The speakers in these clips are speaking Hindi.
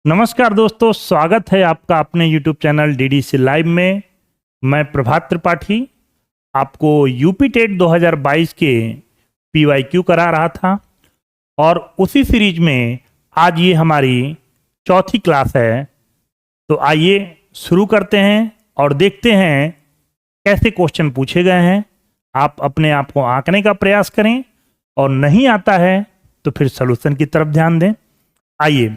नमस्कार दोस्तों, स्वागत है आपका अपने YouTube चैनल डीडीसी लाइव में। मैं प्रभात त्रिपाठी आपको यूपी टेट 2022 के PYQ करा रहा था और उसी सीरीज में आज ये हमारी चौथी क्लास है। तो आइए शुरू करते हैं और देखते हैं कैसे क्वेश्चन पूछे गए हैं। आप अपने आप को आंकने का प्रयास करें और नहीं आता है तो फिर सॉल्यूशन की तरफ ध्यान दें। आइए,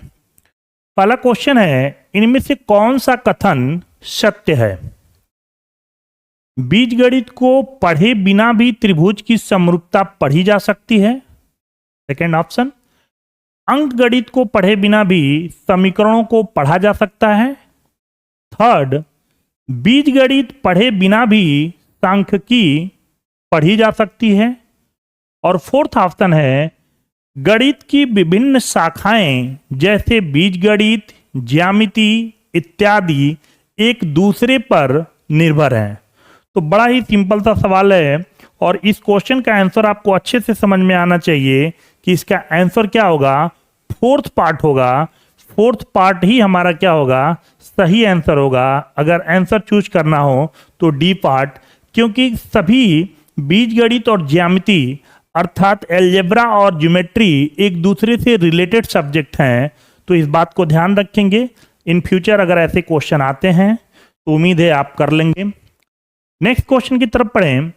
पहला क्वेश्चन है, इनमें से कौन सा कथन सत्य है? बीजगणित को पढ़े बिना भी त्रिभुज की समरूपता पढ़ी जा सकती है। सेकेंड ऑप्शन, अंकगणित को पढ़े बिना भी समीकरणों को पढ़ा जा सकता है। थर्ड, बीजगणित पढ़े बिना भी सांख्यिकी पढ़ी जा सकती है। और फोर्थ ऑप्शन है, गणित की विभिन्न शाखाएं जैसे बीजगणित, ज्यामिति इत्यादि एक दूसरे पर निर्भर हैं। तो बड़ा ही सिंपल सा सवाल है और इस क्वेश्चन का आंसर आपको अच्छे से समझ में आना चाहिए कि इसका आंसर क्या होगा। फोर्थ पार्ट होगा। फोर्थ पार्ट ही हमारा क्या होगा, सही आंसर होगा। अगर आंसर चूज करना हो तो डी पार्ट, क्योंकि सभी बीजगणित और ज्यामिति अर्थात एलजेब्रा और ज्योमेट्री एक दूसरे से रिलेटेड सब्जेक्ट हैं। तो इस बात को ध्यान रखेंगे। इन फ्यूचर अगर ऐसे क्वेश्चन आते हैं तो उम्मीद है आप कर लेंगे। नेक्स्ट क्वेश्चन की तरफ पढ़ें।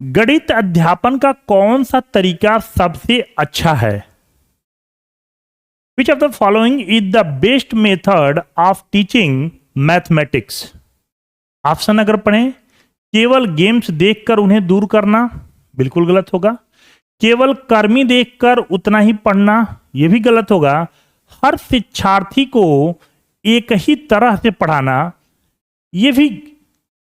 गणित अध्यापन का कौन सा तरीका सबसे अच्छा है? Which of the following is the best method of teaching mathematics? Option अगर पढ़ें, केवल गेम्स देखकर उन्हें दूर करना, बिल्कुल गलत होगा। केवल कर्मी देखकर उतना ही पढ़ना, यह भी गलत होगा। हर शिक्षार्थी को एक ही तरह से पढ़ाना, यह भी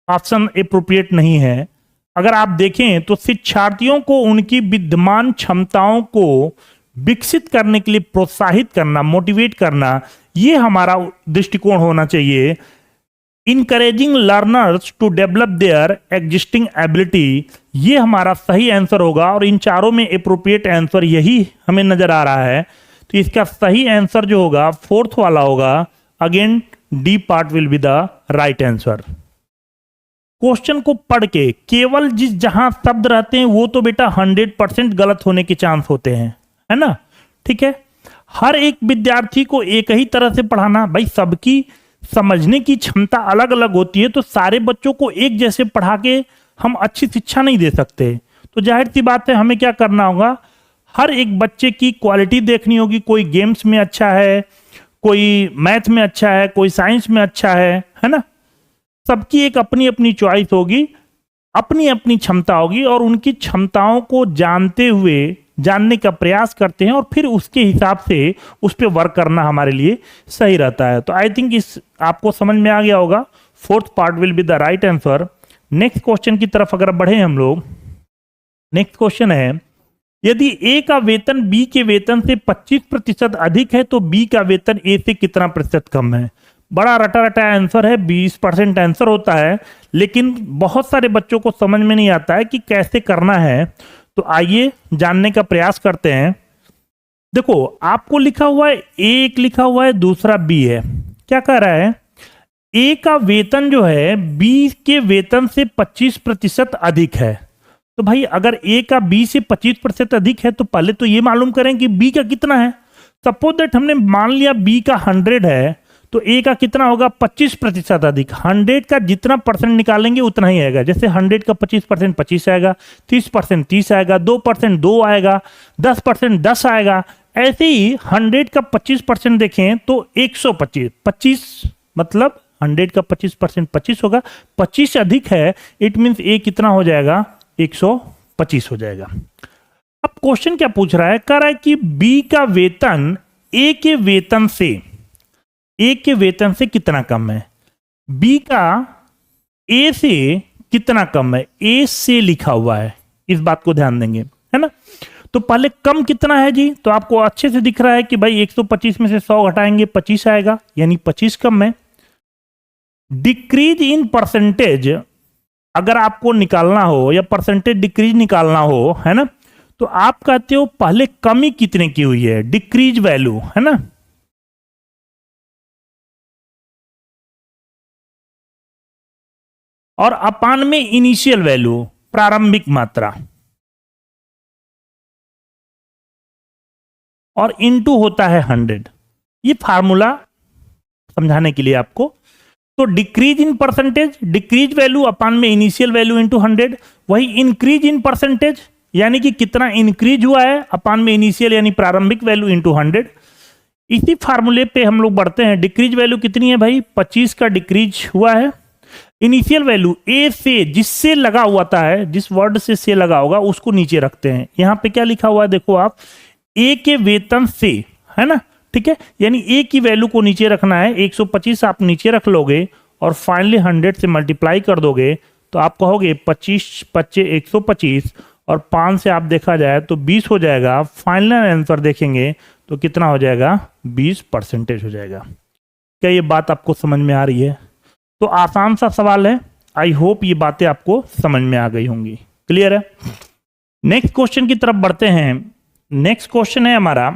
ऑप्शन एप्रोप्रिएट नहीं है। अगर आप देखें तो शिक्षार्थियों को उनकी विद्यमान क्षमताओं को विकसित करने के लिए प्रोत्साहित करना, मोटिवेट करना, यह हमारा दृष्टिकोण होना चाहिए। Encouraging learners to develop their existing ability, ये हमारा सही आंसर होगा। और इन चारों में एप्रोप्रिएट आंसर यही हमें नजर आ रहा है। तो इसका सही आंसर जो होगा फोर्थ वाला होगा। Again D part will be the right answer. Question को पढ़ के केवल जहां शब्द रहते हैं वो तो बेटा 100% गलत होने के चांस होते हैं, है ना? ठीक है। हर एक विद्यार्थी को एक ही तरह से पढ़ाना, भाई सबकी समझने की क्षमता अलग अलग होती है। तो सारे बच्चों को एक जैसे पढ़ा के हम अच्छी शिक्षा नहीं दे सकते। तो जाहिर सी बात है, हमें क्या करना होगा, हर एक बच्चे की क्वालिटी देखनी होगी। कोई गेम्स में अच्छा है, कोई मैथ में अच्छा है, कोई साइंस में अच्छा है ना? सबकी एक अपनी अपनी चॉइस होगी, अपनी अपनी क्षमता होगी और उनकी क्षमताओं को जानते हुए जानने का प्रयास करते हैं और फिर उसके हिसाब से उस पर वर्क करना हमारे लिए सही रहता है। तो आई थिंक इस आपको समझ में आ गया होगा। Fourth part will be the right answer. Next question की तरफ अगर बढ़े हम लोग, नेक्स्ट क्वेश्चन है, यदि ए का वेतन बी के वेतन से 25% अधिक है तो बी का वेतन ए से कितना प्रतिशत कम है? बड़ा रटा रटा आंसर है, 20% आंसर होता है, लेकिन बहुत सारे बच्चों को समझ में नहीं आता है कि कैसे करना है। तो आइए जानने का प्रयास करते हैं। देखो, आपको लिखा हुआ है ए, एक लिखा हुआ है, दूसरा बी है। क्या कह रहा है? ए का वेतन जो है बी के वेतन से 25% अधिक है। तो भाई अगर ए का बी से 25% अधिक है तो पहले तो ये मालूम करें कि बी का कितना है। सपोज दैट हमने मान लिया बी का 100 है तो ए का कितना होगा, 25% अधिक। 100 का जितना परसेंट निकालेंगे उतना ही आएगा। जैसे 100 का 25% 25 आएगा, 30% 30 आएगा, 2% 2 आएगा, 10% 10 आएगा। ऐसे ही 100 का 25% देखें तो 125, 25 मतलब 100 का 25% 25 होगा। 25 अधिक है, इट मीन्स ए कितना हो जाएगा, 125 हो जाएगा। अब क्वेश्चन क्या पूछ रहा है, कह रहा है कि बी का वेतन ए के वेतन से कितना कम है। बी का ए से कितना कम है, ए से लिखा हुआ है, इस बात को ध्यान देंगे, है ना? तो पहले कम कितना है जी, तो आपको अच्छे से दिख रहा है कि भाई 125 में से 100 घटाएंगे 25 आएगा, यानी 25 कम है। डिक्रीज इन परसेंटेज अगर आपको निकालना हो या परसेंटेज डिक्रीज निकालना हो, है ना, तो आप कहते हो पहले कमी कितने की हुई है, डिक्रीज वैल्यू, है ना। और अपान में इनिशियल वैल्यू प्रारंभिक मात्रा, और इनटू होता है 100। ये फार्मूला समझाने के लिए आपको। तो decrease in percentage, decrease value upon में इनिशियल वैल्यू इनटू 100, वही इंक्रीज इन परसेंटेज यानी कि कितना इंक्रीज हुआ है अपान में इनिशियल यानी प्रारंभिक वैल्यू इनटू 100। इसी फार्मूले पे हम लोग बढ़ते हैं। डिक्रीज वैल्यू कितनी है भाई, 25 का डिक्रीज हुआ है। इनिशियल वैल्यू ए से, जिससे लगा हुआ है, जिस वर्ड से लगा होगा उसको नीचे रखते हैं। यहां पे क्या लिखा हुआ है देखो आप, ए के वेतन से, है ना, ठीक है, यानी ए की वैल्यू को नीचे रखना है। 125 आप नीचे रख लोगे और फाइनली 100 से मल्टीप्लाई कर दोगे तो आप कहोगे 25 25 125 और 5 से आप देखा जाए तो 20 हो जाएगा। फाइनल आंसर देखेंगे तो कितना हो जाएगा, 20% हो जाएगा। क्या ये बात आपको समझ में आ रही है? तो आसान सा सवाल है। आई होप ये बातें आपको समझ में आ गई होंगी। क्लियर है? नेक्स्ट क्वेश्चन की तरफ बढ़ते हैं। नेक्स्ट क्वेश्चन है हमारा,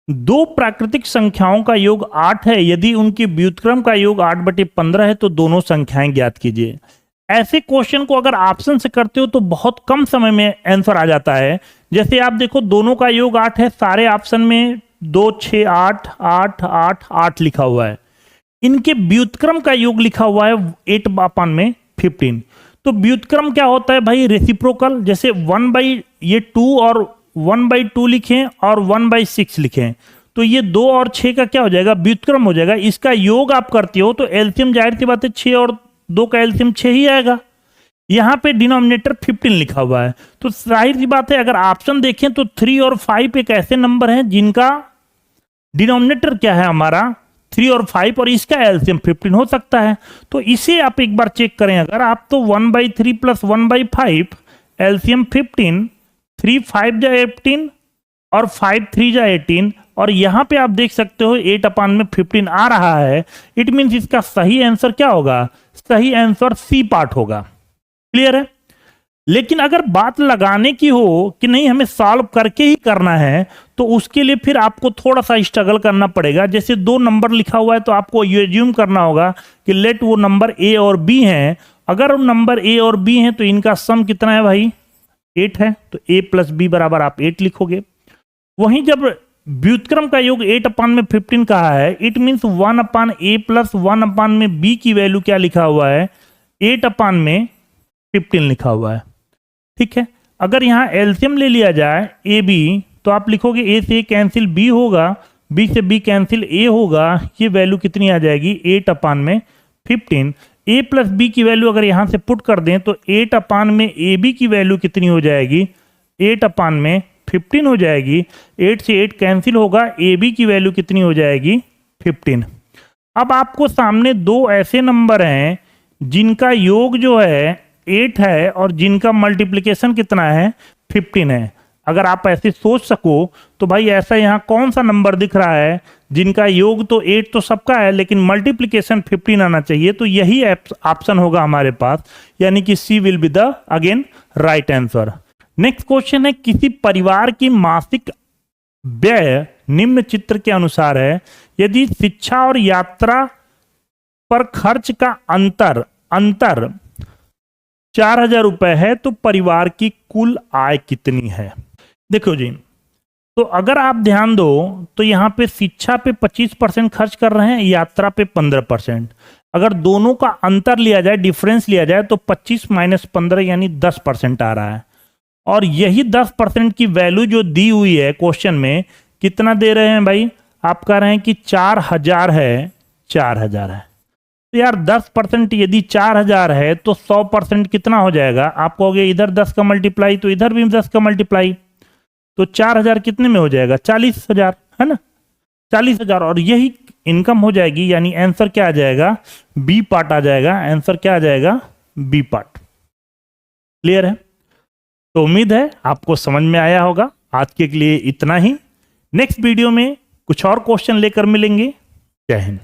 दो प्राकृतिक संख्याओं का योग 8 है, यदि उनके व्युत्क्रम का योग 8/15 है तो दोनों संख्याएं ज्ञात कीजिए। ऐसे क्वेश्चन को अगर ऑप्शन से करते हो तो बहुत कम समय में आंसर आ जाता है। जैसे आप देखो, दोनों का योग 8 है, सारे ऑप्शन में 2 6 8 8 8 8 लिखा हुआ है। इनके व्युत्क्रम का योग लिखा हुआ है 8/15। तो व्युत्क्रम क्या होता है भाई, रेसिप्रोकल। जैसे 1/2 और 1/2 लिखें और 1/6 लिखें तो ये 2 और 6 का क्या हो जाएगा, व्युत्क्रम हो जाएगा। इसका योग आप करते हो तो एलसीएम जाहिर सी बात है 6 और 2 का एलसीएम 6 ही आएगा। यहां पे डिनोमिनेटर 15 लिखा हुआ है तो जाहिर सी बात है अगर ऑप्शन देखें तो 3 और 5 एक ऐसे नंबर हैं जिनका डिनोमिनेटर क्या है हमारा 3 और 5 और इसका एलसीएम 15 हो सकता है। तो इसे आप एक बार चेक करें अगर आप, तो 1/3 + 1/5 एलसीएम 15, 3 5 जा 18 और 5 3 जा 18 और यहां पे आप देख सकते हो 8/15 आ रहा है। इट मींस इसका सही आंसर क्या होगा, सही आंसर सी पार्ट होगा। क्लियर है? लेकिन अगर बात लगाने की हो कि नहीं हमें सॉल्व करके ही करना है तो उसके लिए फिर आपको थोड़ा सा स्ट्रगल करना पड़ेगा। जैसे 2 नंबर लिखा हुआ है तो आपको ये एज्यूम करना होगा कि लेट वो नंबर ए और बी हैं। अगर वो नंबर ए और बी हैं तो इनका सम कितना है भाई, 8 है, तो a + b बराबर आप 8 लिखोगे। वहीं जब व्युत्क्रम का योग 8/15 कहा है, इट मींस 1/a + 1/b की वैल्यू क्या लिखा हुआ है, 8/15 लिखा हुआ है। ठीक है, अगर यहां एलसीएम ले लिया जाए ए बी तो आप लिखोगे a से a कैंसिल b होगा, b से b कैंसिल a होगा। ये वैल्यू कितनी आ जाएगी, 8/15। a + b की वैल्यू अगर यहां से पुट कर दें तो 8/ab की वैल्यू कितनी हो जाएगी, 8/15 हो जाएगी। 8 से 8 कैंसिल होगा, ab की वैल्यू कितनी हो जाएगी, 15। अब आपको सामने 2 ऐसे नंबर हैं जिनका योग जो है 8 है और जिनका मल्टीप्लिकेशन कितना है, 15 है। अगर आप ऐसे सोच सको तो भाई ऐसा यहाँ कौन सा नंबर दिख रहा है जिनका योग तो 8 तो सबका है लेकिन मल्टीप्लिकेशन 15 आना चाहिए, तो यही ऑप्शन होगा हमारे पास, यानी कि C will be the again right answer. Next question है, किसी परिवार की मासिक व्यय निम्न चित्र के अनुसार है, यदि शिक्षा और यात्रा पर खर्च का अंतर 4000 रुपए है तो परिवार की कुल आय कितनी है। देखो जी, तो अगर आप ध्यान दो तो यहां पे शिक्षा पे 25% खर्च कर रहे हैं, यात्रा पे 15%। अगर दोनों का अंतर लिया जाए, डिफरेंस लिया जाए तो 25 - 15 यानी 10% आ रहा है। और यही 10% की वैल्यू जो दी हुई है क्वेश्चन में, कितना दे रहे हैं भाई, आप कह रहे हैं कि 4000 है, 4000 है। तो यार 10% यदि 4000 है तो 100% कितना हो जाएगा, आप कहोगे इधर 10 का मल्टीप्लाई तो इधर भी 10 का मल्टीप्लाई, तो 4000 कितने में हो जाएगा, 40000, है ना, 40000। और यही इनकम हो जाएगी, यानी आंसर क्या आ जाएगा, बी पार्ट आ जाएगा। आंसर क्या आ जाएगा, बी पार्ट। क्लियर है? तो उम्मीद है आपको समझ में आया होगा। आज के लिए इतना ही। नेक्स्ट वीडियो में कुछ और क्वेश्चन लेकर मिलेंगे। जय हिंद।